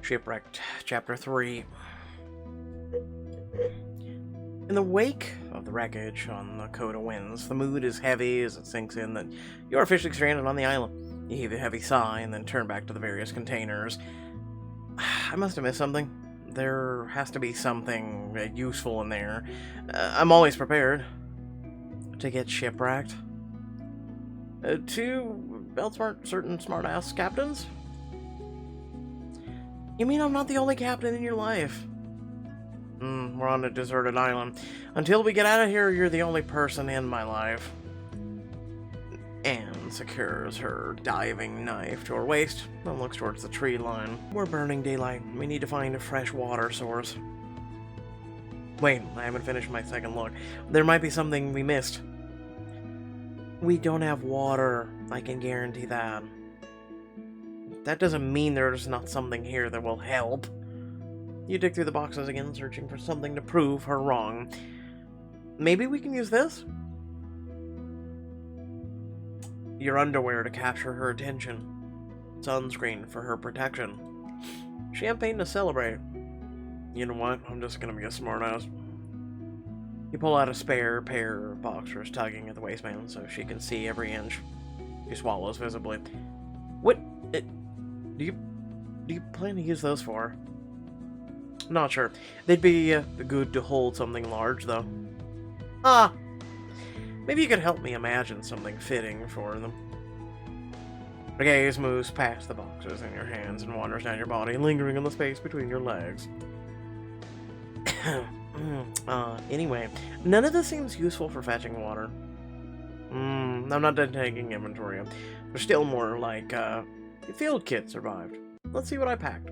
Shipwrecked, Chapter 3. In the wake of the wreckage on the Coda Winds, the mood is heavy as it sinks in that you are officially stranded on the island. You heave a heavy sigh and then turn back to the various containers. I must have missed something. There has to be something useful in there. I'm always prepared to get shipwrecked. To outsmart certain smart-ass captains? You mean I'm not the only captain in your life? We're on a deserted island. Until we get out of here, you're the only person in my life. Anne secures her diving knife to her waist and looks towards the tree line. We're burning daylight. We need to find a fresh water source. Wait, I haven't finished my second look. There might be something we missed. We don't have water. I can guarantee that. That doesn't mean there's not something here that will help. You dig through the boxes again, searching for something to prove her wrong. Maybe we can use this? Your underwear to capture her attention. Sunscreen for her protection. Champagne to celebrate. You know what? I'm just gonna be a smartass. You pull out a spare pair of boxers, tugging at the waistband so she can see every inch. She swallows visibly. What? Do you plan to use those for? Not sure. They'd be good to hold something large, though. Ah! Maybe you could help me imagine something fitting for them. The gaze moves past the boxes in your hands and wanders down your body, lingering on the space between your legs. Anyway, none of this seems useful for fetching water. I'm not done taking inventory. There's still more, like, field kit survived. Let's see what I packed.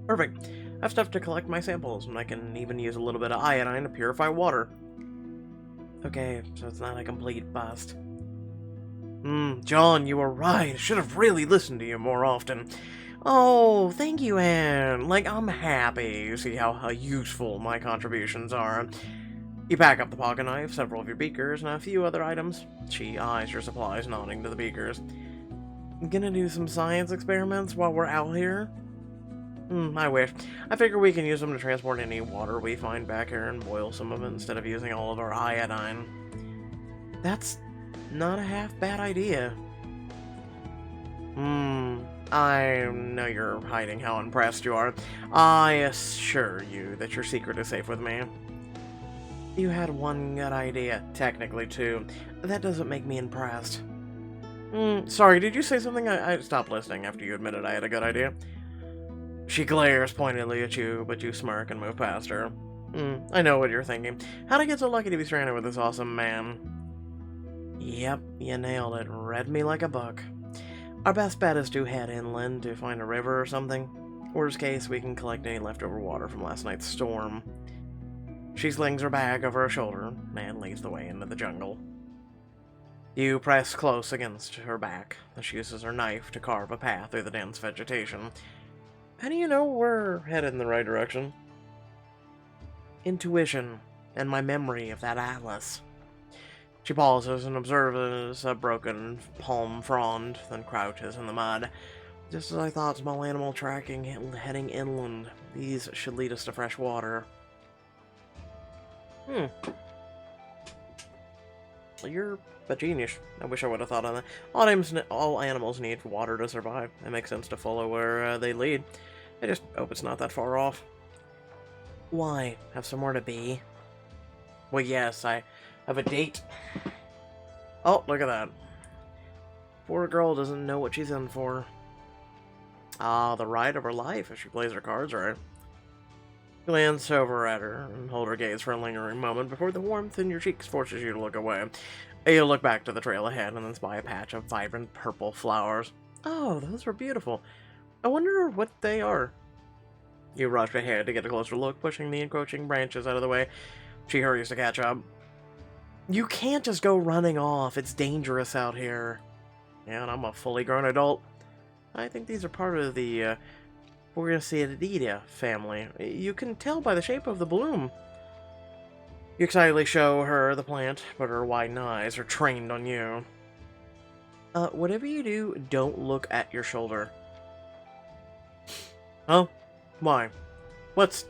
Perfect. I've stuff to collect my samples, and I can even use a little bit of iodine to purify water. Okay, so it's not a complete bust. John, you were right. I should have really listened to you more often. Oh, thank you, Anne. Like, I'm happy to see how useful my contributions are. You pack up the pocket knife, several of your beakers, and a few other items. She eyes your supplies, nodding to the beakers. Gonna do some science experiments while we're out here? I wish. I figure we can use them to transport any water we find back here and boil some of it instead of using all of our iodine. That's not a half-bad idea. I know you're hiding how impressed you are. I assure you that your secret is safe with me. You had one good idea, technically two. That doesn't make me impressed. Sorry, did you say something? I stopped listening after you admitted I had a good idea. She glares pointedly at you, but you smirk and move past her. I know what you're thinking. How'd I get so lucky to be stranded with this awesome man? Yep, you nailed it. Read me like a book. Our best bet is to head inland to find a river or something. Worst case, we can collect any leftover water from last night's storm. She slings her bag over her shoulder and leads the way into the jungle. You press close against her back as she uses her knife to carve a path through the dense vegetation. How do you know we're headed in the right direction? Intuition and my memory of that atlas. She pauses and observes a broken palm frond, then crouches in the mud. Just as I thought, small animal tracking heading inland. These should lead us to fresh water. You're a genius. I wish I would have thought on that. All animals need water to survive. It makes sense to follow where they lead. I just hope it's not that far off. Why? Have somewhere to be? Well, yes, I have a date. Oh, look at that. Poor girl doesn't know what she's in for. Ah, the ride of her life if she plays her cards right. Glance over at her and hold her gaze for a lingering moment before the warmth in your cheeks forces you to look away. You look back to the trail ahead and then spy a patch of vibrant purple flowers. Oh, those are beautiful. I wonder what they are. You rush ahead to get a closer look, pushing the encroaching branches out of the way. She hurries to catch up. You can't just go running off. It's dangerous out here. Yeah, and I'm a fully grown adult. I think these are part of the Playful family. You can tell by the shape of the bloom. You excitedly show her the plant, but her widened eyes are trained on you. Whatever you do, don't look at your shoulder. Oh? Why? What's...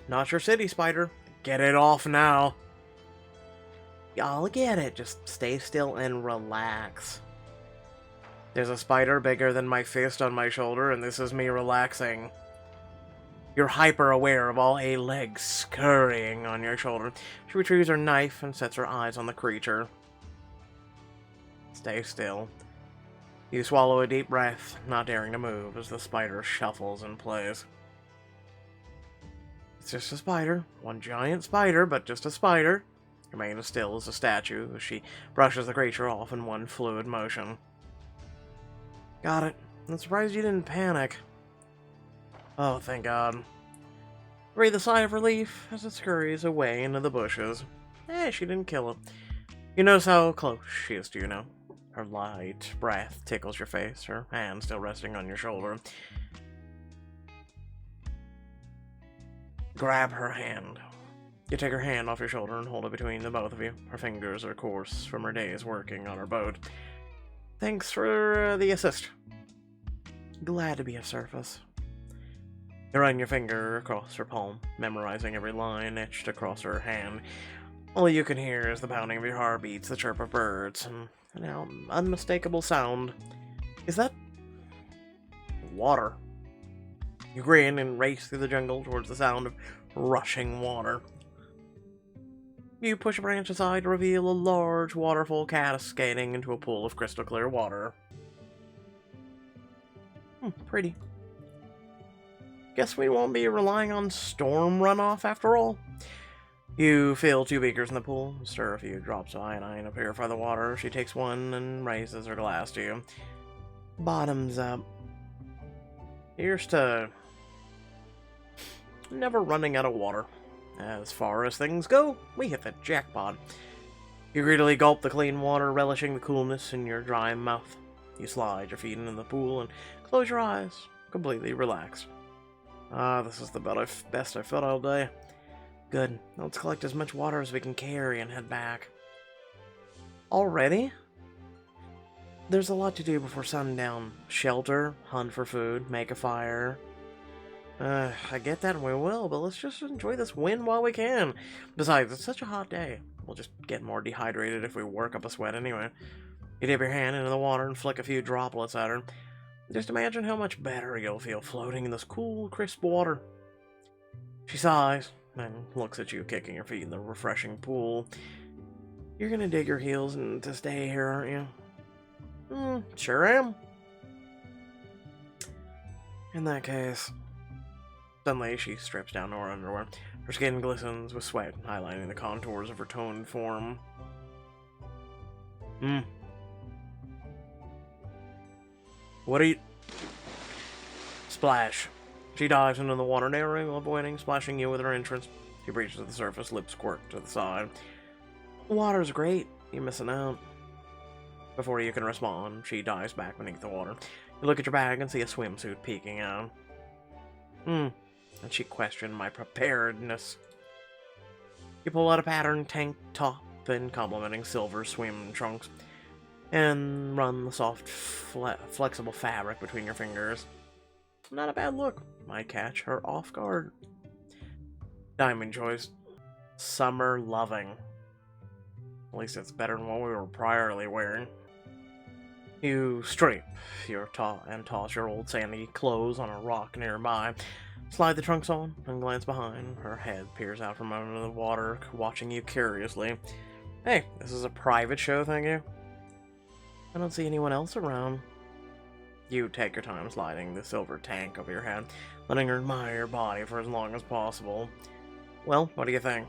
Not your city, spider. Get it off now. Y'all get it. Just stay still and relax. There's a spider bigger than my fist on my shoulder, and this is me relaxing. You're hyper-aware of all 8 legs scurrying on your shoulder. She retrieves her knife and sets her eyes on the creature. Stay still. You swallow a deep breath, not daring to move as the spider shuffles in place. It's just a spider. One giant spider, but just a spider. Remain as still as a statue as she brushes the creature off in one fluid motion. Got it. I'm surprised you didn't panic. Oh, thank God. Breathe a sigh of relief as it scurries away into the bushes. She didn't kill it. You notice how close she is to you now. Her light breath tickles your face, her hand still resting on your shoulder. Grab her hand. You take her hand off your shoulder and hold it between the both of you. Her fingers are coarse from her days working on her boat. Thanks for the assist. Glad to be of service. You run your finger across her palm, memorizing every line etched across her hand. All you can hear is the pounding of your heartbeats, the chirp of birds, and an now unmistakable sound. Is that... water? You grin and race through the jungle towards the sound of rushing water. You push a branch aside to reveal a large waterfall cascading into a pool of crystal clear water. Pretty. Guess we won't be relying on storm runoff after all. You fill 2 beakers in the pool, stir a few drops of iodine to purify the water. She takes one and raises her glass to you. Bottoms up. Here's to never running out of water. As far as things go, we hit the jackpot. You greedily gulp the clean water, relishing the coolness in your dry mouth. You slide your feet into the pool and close your eyes, completely relaxed. This is the best I've felt all day. Good. Let's collect as much water as we can carry and head back. Already? There's a lot to do before sundown. Shelter, hunt for food, make a fire. I get that and we will, but let's just enjoy this win while we can. Besides, it's such a hot day. We'll just get more dehydrated if we work up a sweat anyway. You dip your hand into the water and flick a few droplets at her. Just imagine how much better you'll feel floating in this cool, crisp water. She sighs and looks at you, kicking your feet in the refreshing pool. You're gonna dig your heels to stay here, aren't you? Sure am. In that case... Suddenly, she strips down to her underwear. Her skin glistens with sweat, highlighting the contours of her toned form. What are you... Splash. She dives into the water, narrowly avoiding splashing you with her entrance. She breaches to the surface, lips squirt to the side. The water's great. You're missing out. Before you can respond, she dives back beneath the water. You look at your bag and see a swimsuit peeking out. And she questioned my preparedness. You pull out a patterned tank top and complementing silver swim trunks, and run the soft, flexible fabric between your fingers. Not a bad look. Might catch her off guard. Diamond choice. Summer loving. At least it's better than what we were priorly wearing. You strip your toss your old sandy clothes on a rock nearby. Slide the trunks on and glance behind. Her head peers out from under the water, watching you curiously. Hey, this is a private show, thank you. I don't see anyone else around. You take your time sliding the silver tank over your head, letting her admire your body for as long as possible. Well, what do you think?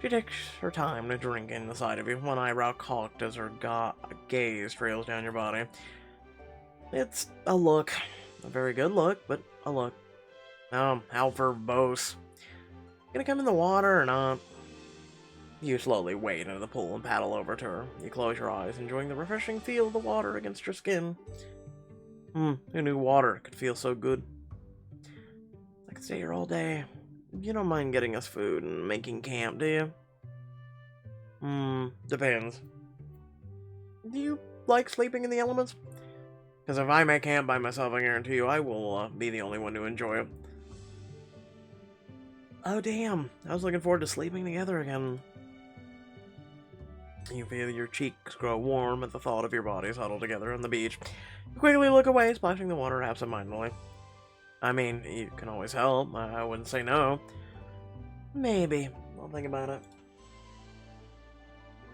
She takes her time to drink in the sight of you, one eyebrow cocked as her gaze trails down your body. It's a look. A very good look, but a look. How verbose. Gonna come in the water or not? You slowly wade into the pool and paddle over to her. You close your eyes, enjoying the refreshing feel of the water against your skin. Who knew water could feel so good? I could stay here all day. You don't mind getting us food and making camp, do you? Depends. Do you like sleeping in the elements? Because if I make camp by myself, I guarantee you I will be the only one to enjoy it. Oh, damn. I was looking forward to sleeping together again. You feel your cheeks grow warm at the thought of your bodies huddled together on the beach. You quickly look away, splashing the water absentmindedly. I mean, you can always help. I wouldn't say no. Maybe. I'll think about it.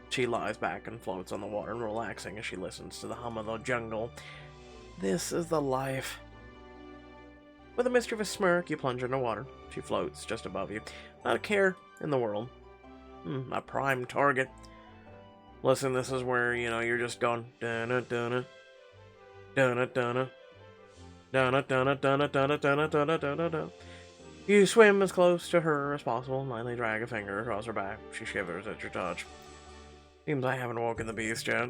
She lies back and floats on the water, relaxing as she listens to the hum of the jungle. This is the life. With a mischievous smirk, you plunge into water. She floats just above you. Not a care in the world. A prime target. Listen, this is where, you're just going dun-dun-dun-dun, dun-dun-dun-dun, dun-dun-dun-dun-dun-dun-dun-dun-dun-dun. You swim as close to her as possible and lightly drag a finger across her back. She shivers at your touch. Seems I haven't woken the beast yet.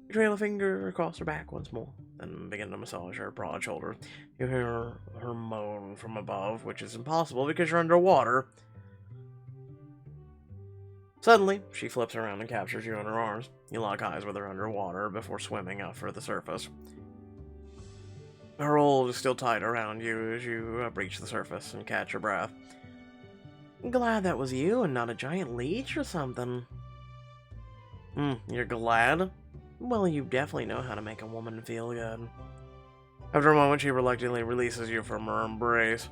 You trail a finger across her back once more, then begin to massage her broad shoulder. You hear her moan from above, which is impossible because you're underwater. Suddenly, she flips around and captures you in her arms. You lock eyes with her underwater before swimming up for the surface. Her hold is still tight around you as you reach the surface and catch your breath. I'm glad that was you and not a giant leech or something. You're glad? Well, you definitely know how to make a woman feel good. After a moment, she reluctantly releases you from her embrace.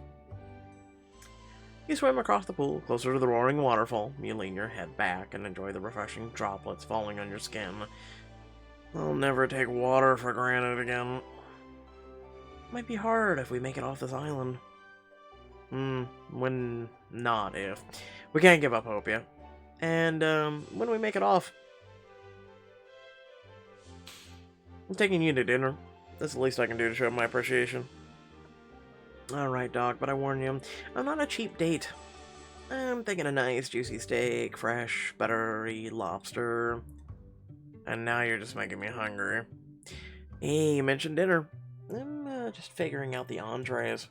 You swim across the pool, closer to the roaring waterfall. You lean your head back and enjoy the refreshing droplets falling on your skin. I'll never take water for granted again. Might be hard if we make it off this island. When not if. We can't give up hope yet. And, when we make it off, I'm taking you to dinner. That's the least I can do to show my appreciation. Alright, Doc, but I warn you, I'm not a cheap date. I'm thinking a nice, juicy steak, fresh, buttery lobster. And now you're just making me hungry. Hey, you mentioned dinner. I'm just figuring out the entrees.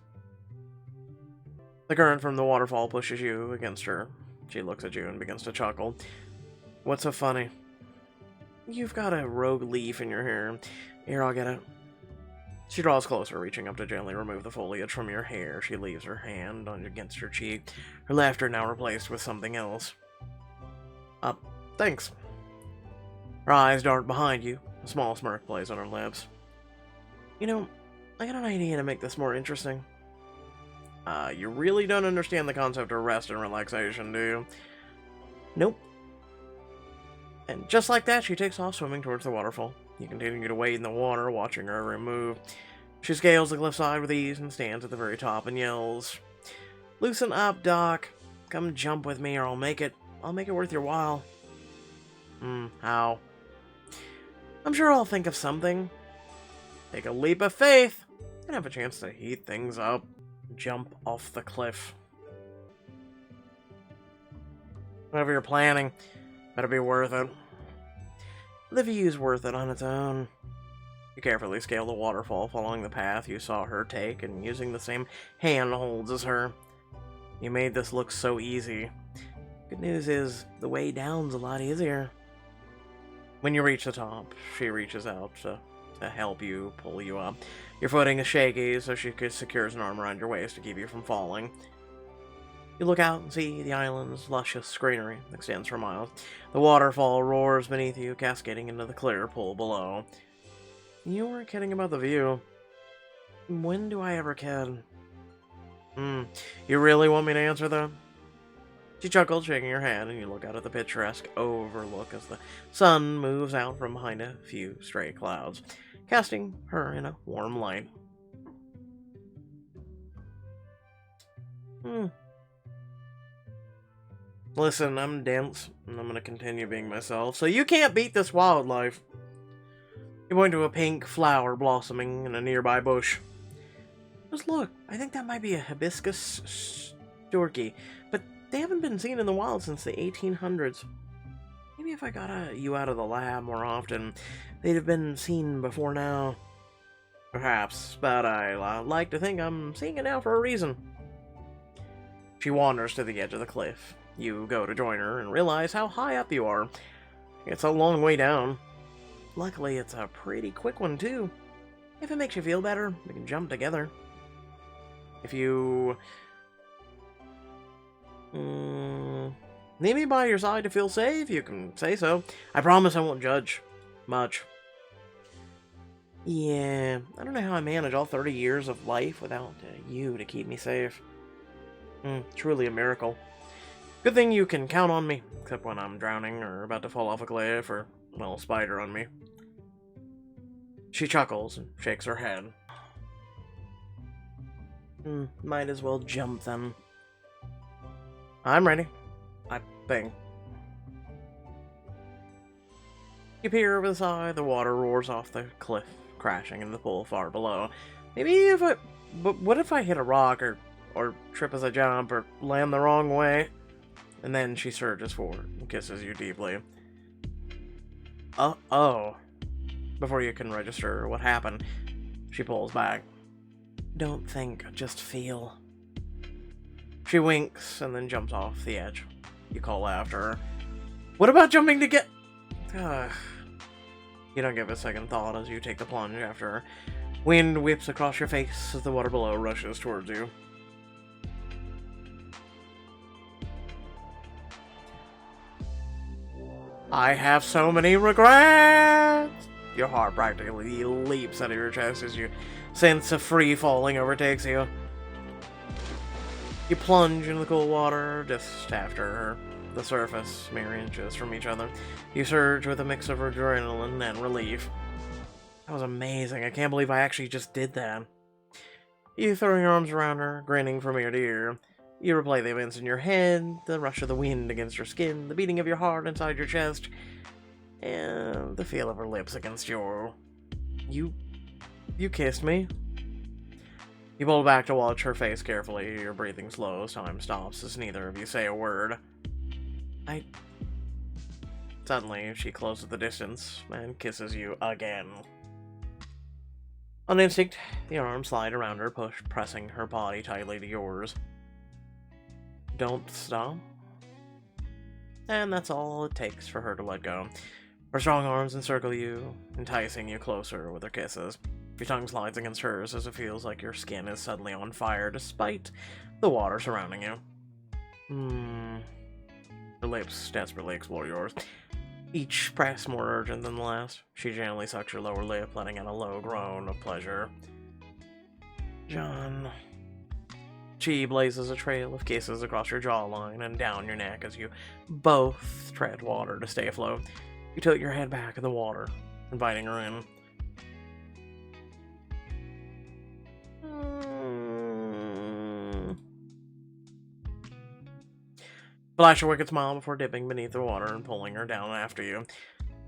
The current from the waterfall pushes you against her. She looks at you and begins to chuckle. What's so funny? You've got a rogue leaf in your hair. Here, I'll get it. She draws closer, reaching up to gently remove the foliage from your hair. She leaves her hand against your cheek, her laughter now replaced with something else. Thanks. Her eyes dart behind you. A small smirk plays on her lips. I got an idea to make this more interesting. You really don't understand the concept of rest and relaxation, do you? Nope. And just like that, she takes off swimming towards the waterfall. You continue to wade in the water, watching her every move. She scales the cliffside with ease and stands at the very top and yells, "Loosen up, Doc. Come jump with me or I'll make it worth your while." How? I'm sure I'll think of something. Take a leap of faith and have a chance to heat things up. Jump off the cliff. Whatever you're planning, better be worth it. The view's worth it on its own. You carefully scale the waterfall, following the path you saw her take and using the same handholds as her. You made this look so easy. Good news is, the way down's a lot easier. When you reach the top, she reaches out to help you, pull you up. Your footing is shaky, so she secures an arm around your waist to keep you from falling. You look out and see the island's luscious greenery extends for miles. The waterfall roars beneath you, cascading into the clear pool below. You weren't kidding about the view. When do I ever kid? You really want me to answer that? She chuckled, shaking her head, and you look out at the picturesque overlook as the sun moves out from behind a few stray clouds, casting her in a warm light. Listen, I'm dense, and I'm gonna continue being myself, so you can't beat this wildlife. You point to a pink flower blossoming in a nearby bush. Just look, I think that might be a hibiscus storky, but they haven't been seen in the wild since the 1800s. Maybe if I got you out of the lab more often, they'd have been seen before now. Perhaps, but I like to think I'm seeing it now for a reason. She wanders to the edge of the cliff. You go to join her and realize how high up you are. It's a long way down. Luckily, it's a pretty quick one, too. If it makes you feel better, we can jump together. If you need me by your side to feel safe, you can say so. I promise I won't judge much. Yeah, I don't know how I manage all 30 years of life without you to keep me safe. Truly a miracle. Good thing you can count on me, except when I'm drowning or about to fall off a cliff or, well, a spider on me. She chuckles and shakes her head. Might as well jump then. I'm ready. I think. You peer over the side, the water roars off the cliff, crashing into the pool far below. But what if I hit a rock or trip as I jump or land the wrong way? And then she surges forward and kisses you deeply. Oh. Before you can register what happened, she pulls back. Don't think, just feel. She winks and then jumps off the edge. You call after her. What about jumping to get... You don't give a second thought as you take the plunge after her. Wind whips across your face as the water below rushes towards you. I have so many regrets! Your heart practically leaps out of your chest as your sense of free falling overtakes you. You plunge into the cool water just after her, the surface mere inches from each other. You surge with a mix of adrenaline and relief. That was amazing. I can't believe I actually just did that. You throw your arms around her, grinning from ear to ear. You replay the events in your head, the rush of the wind against your skin, the beating of your heart inside your chest, and the feel of her lips against your... You kissed me? You pull back to watch her face carefully, your breathing slow as time stops as neither of you say a word. Suddenly, she closes the distance and kisses you again. On instinct, the arms slide around her, pressing her body tightly to yours. Don't stop. And that's all it takes for her to let go. Her strong arms encircle you, enticing you closer with her kisses. Your tongue slides against hers as it feels like your skin is suddenly on fire despite the water surrounding you. Her lips desperately explore yours, each press more urgent than the last. She gently sucks your lower lip, letting out a low groan of pleasure. John... She blazes a trail of kisses across your jawline and down your neck as you both tread water to stay afloat. You tilt your head back in the water, inviting her in. Flash a wicked smile before dipping beneath the water and pulling her down after you.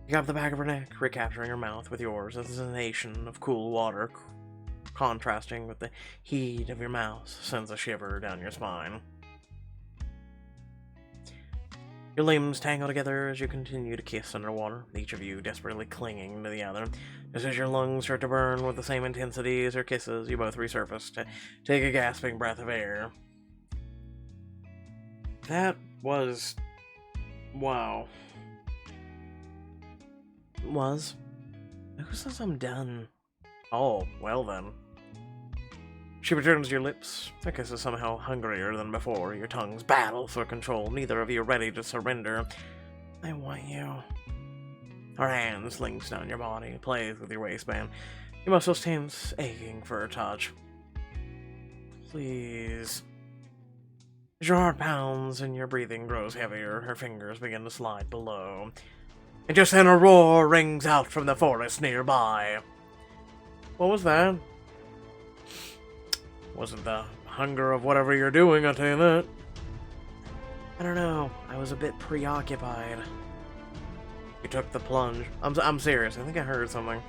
You grab the back of her neck, recapturing her mouth with yours as a sensation of cool water contrasting with the heat of your mouth sends a shiver down your spine. Your limbs tangle together as you continue to kiss underwater, each of you desperately clinging to the other. Just as your lungs start to burn with the same intensity as her kisses, you both resurface to take a gasping breath of air. That was... wow. Was? Who says I'm done? Oh, well then. She returns to your lips. Her kiss is somehow hungrier than before. Your tongues battle for control, neither of you ready to surrender. I want you. Her hand slings down your body, plays with your waistband. Your muscles tense, aching for her touch. Please. As your heart pounds and your breathing grows heavier, her fingers begin to slide below. And just then a roar rings out from the forest nearby. What was that? Wasn't the hunger of whatever you're doing, I'll tell you that. I don't know. I was a bit preoccupied. You took the plunge. I'm serious. I think I heard something.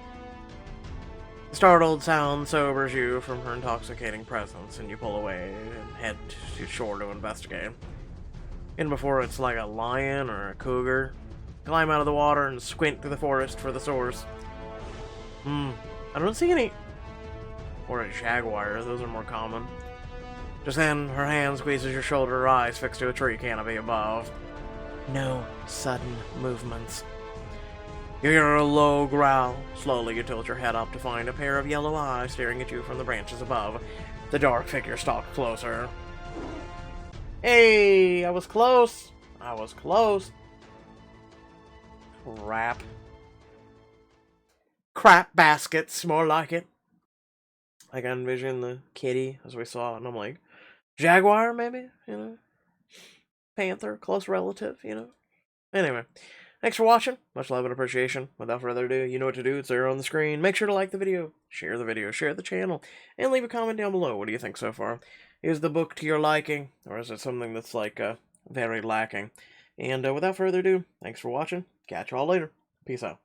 The startled sound sobers you from her intoxicating presence, and you pull away and head to shore to investigate. And before it's like a lion or a cougar, climb out of the water and squint through the forest for the source. I don't see any... or a jaguar, those are more common. Just then, her hand squeezes your shoulder, her eyes fixed to a tree canopy above. No sudden movements. You hear a low growl. Slowly you tilt your head up to find a pair of yellow eyes staring at you from the branches above. The dark figure stalked closer. Hey, I was close. I was close. Crap. Crap baskets, more like it. I can envision the kitty as we saw it, and I'm like, jaguar, maybe? You know? Panther, close relative, you know? Anyway, thanks for watching. Much love and appreciation. Without further ado, you know what to do. It's there on the screen. Make sure to like the video, share the channel, and leave a comment down below. What do you think so far? Is the book to your liking, or is it something that's, like, very lacking? And without further ado, thanks for watching. Catch you all later. Peace out.